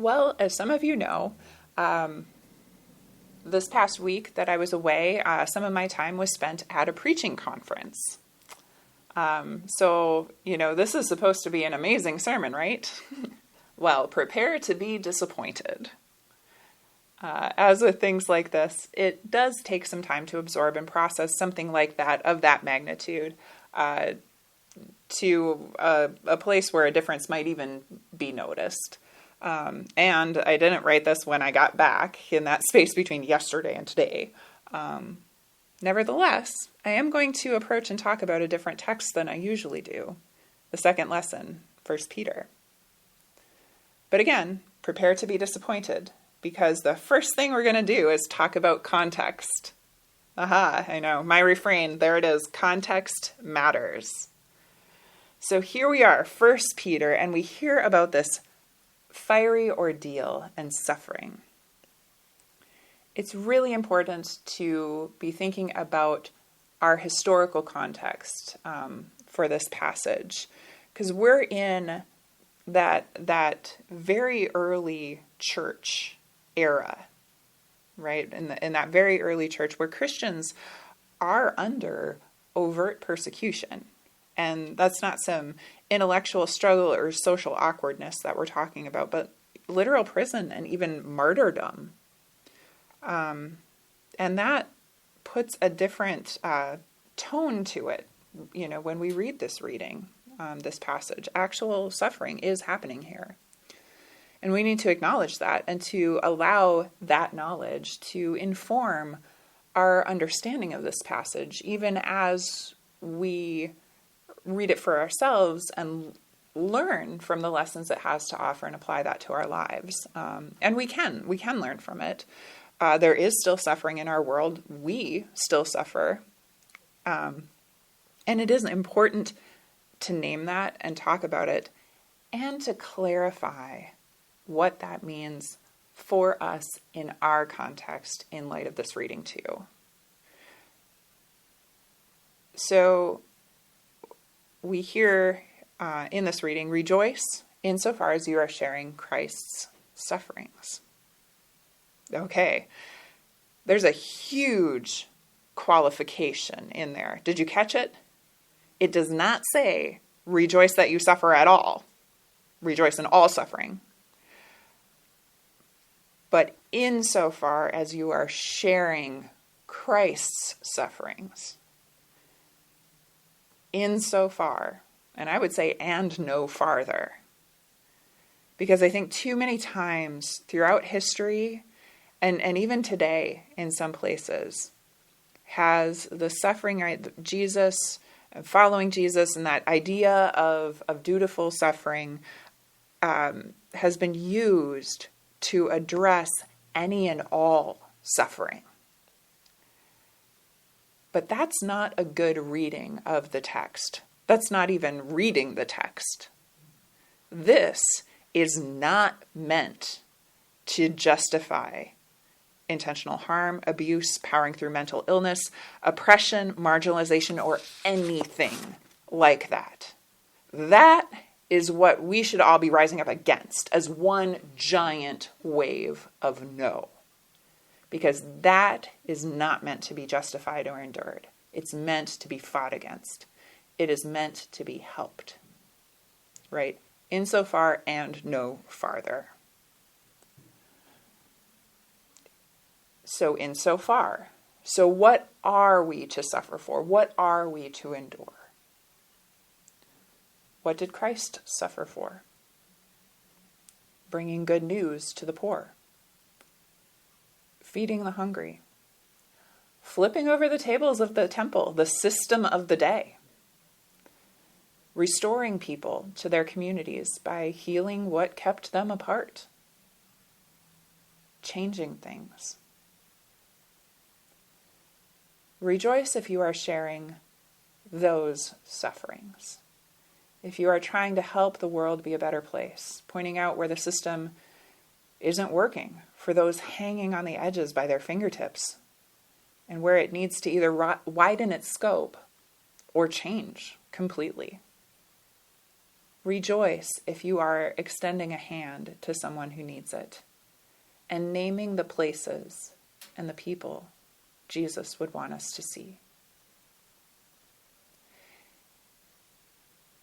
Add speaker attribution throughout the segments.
Speaker 1: Well, as some of you know, this past week that I was away, some of my time was spent at a preaching conference. This is supposed to be an amazing sermon, right? Well, prepare to be disappointed. As with things like this, it does take some time to absorb and process something like that, of that magnitude, to a place where a difference might even be noticed. And I didn't write this when I got back in that space between yesterday and today. Nevertheless, I am going to approach and talk about a different text than I usually do. The second lesson, 1 Peter. But again, prepare to be disappointed, because the first thing we're going to do is talk about context. Aha, I know, my refrain, there it is, context matters. So here we are, 1 Peter, and we hear about this fiery ordeal and suffering. It's really important to be thinking about our historical context for this passage, because we're in that very early church era, right? In that very early church where Christians are under overt persecution. And that's not some intellectual struggle or social awkwardness that we're talking about, but literal prison and even martyrdom. And that puts a different tone to it, when we read this reading, this passage. Actual suffering is happening here. And we need to acknowledge that and to allow that knowledge to inform our understanding of this passage, even as we read it for ourselves and learn from the lessons it has to offer and apply that to our lives. And we can learn from it. There is still suffering in our world. We still suffer. And it is important to name that and talk about it and to clarify what that means for us in our context in light of this reading too. So we hear in this reading, rejoice insofar as you are sharing Christ's sufferings. Okay, there's a huge qualification in there. Did you catch it? It does not say rejoice that you suffer at all. Rejoice in all suffering. But insofar as you are sharing Christ's sufferings, insofar, and I would say and no farther. Because I think too many times throughout history, and even today in some places, has the suffering, right, Jesus, following Jesus, and that idea of dutiful suffering has been used to address any and all suffering. But that's not a good reading of the text. That's not even reading the text. This is not meant to justify intentional harm, abuse, powering through mental illness, oppression, marginalization, or anything like that. That is what we should all be rising up against as one giant wave of no. Because that is not meant to be justified or endured. It's meant to be fought against. It is meant to be helped. Right? Insofar and no farther. So insofar. So what are we to suffer for? What are we to endure? What did Christ suffer for? Bringing good news to the poor. Feeding the hungry. Flipping over the tables of the temple, the system of the day. Restoring people to their communities by healing what kept them apart. Changing things. Rejoice if you are sharing those sufferings. If you are trying to help the world be a better place, pointing out where the system isn't working for those hanging on the edges by their fingertips, and where it needs to either widen its scope or change completely. Rejoice if you are extending a hand to someone who needs it, and naming the places and the people Jesus would want us to see.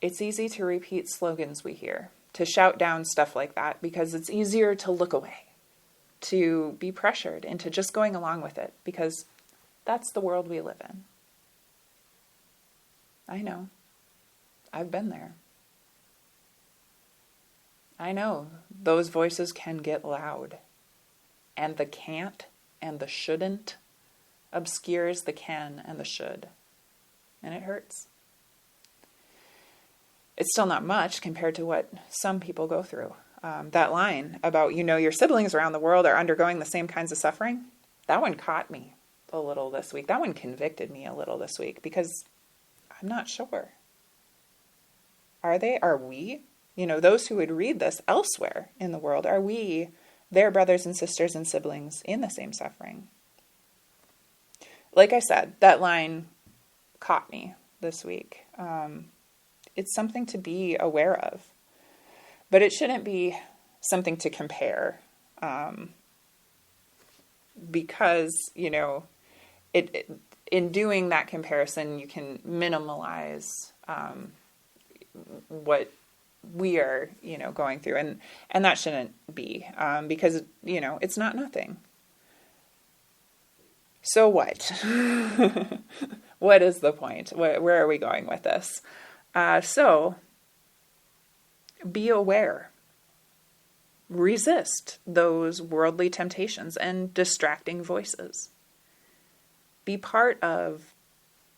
Speaker 1: It's easy to repeat slogans we hear, to shout down stuff like that, because it's easier to look away, to be pressured into just going along with it, because that's the world we live in. I know. I've been there. I know those voices can get loud, and the can't and the shouldn't obscures the can and the should, and it hurts. It's still not much compared to what some people go through. That line about, your siblings around the world are undergoing the same kinds of suffering, that one caught me a little this week. That one convicted me a little this week, because I'm not sure. Are they? Are we? Those who would read this elsewhere in the world, are we their brothers and sisters and siblings in the same suffering? Like I said, that line caught me this week. It's something to be aware of, but it shouldn't be something to compare, because, in doing that comparison, you can minimalize what we are, going through, and that shouldn't be, because, it's not nothing. So what? What is the point? Where are we going with this? So be aware. Resist those worldly temptations and distracting voices. Be part of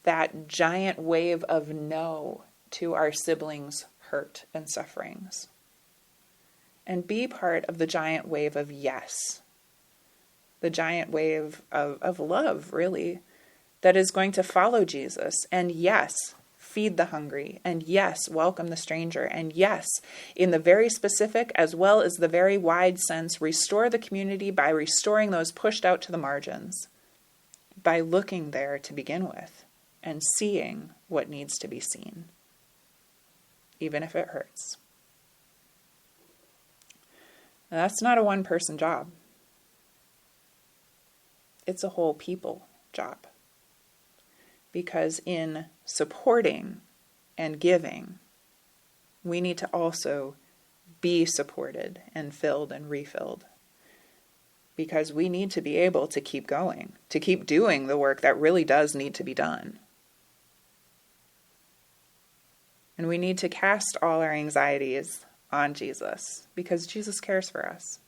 Speaker 1: that giant wave of no to our siblings' hurt and sufferings. And be part of the giant wave of yes. The giant wave of love, really, that is going to follow Jesus. And yes, feed the hungry. And yes, welcome the stranger. And yes, in the very specific as well as the very wide sense, restore the community by restoring those pushed out to the margins. By looking there to begin with and seeing what needs to be seen, even if it hurts. Now, that's not a one-person job. It's a whole people job. Because in supporting and giving, we need to also be supported and filled and refilled. Because we need to be able to keep going, to keep doing the work that really does need to be done. And we need to cast all our anxieties on Jesus, because Jesus cares for us.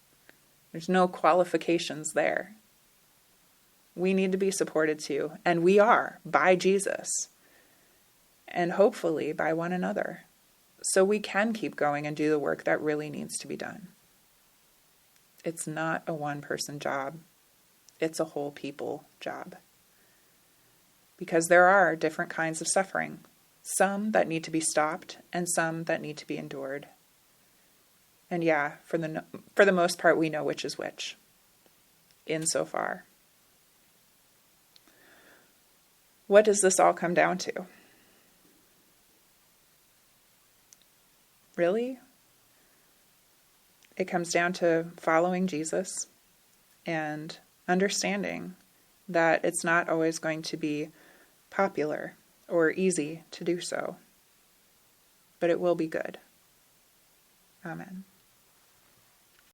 Speaker 1: There's no qualifications there. We need to be supported too, and we are, by Jesus, and hopefully by one another, so we can keep going and do the work that really needs to be done. It's not a one-person job. It's a whole people job. Because there are different kinds of suffering. Some that need to be stopped and some that need to be endured. And yeah, for the most part, we know which is which. Insofar. What does this all come down to? Really? It comes down to following Jesus and understanding that it's not always going to be popular or easy to do so, but it will be good. Amen.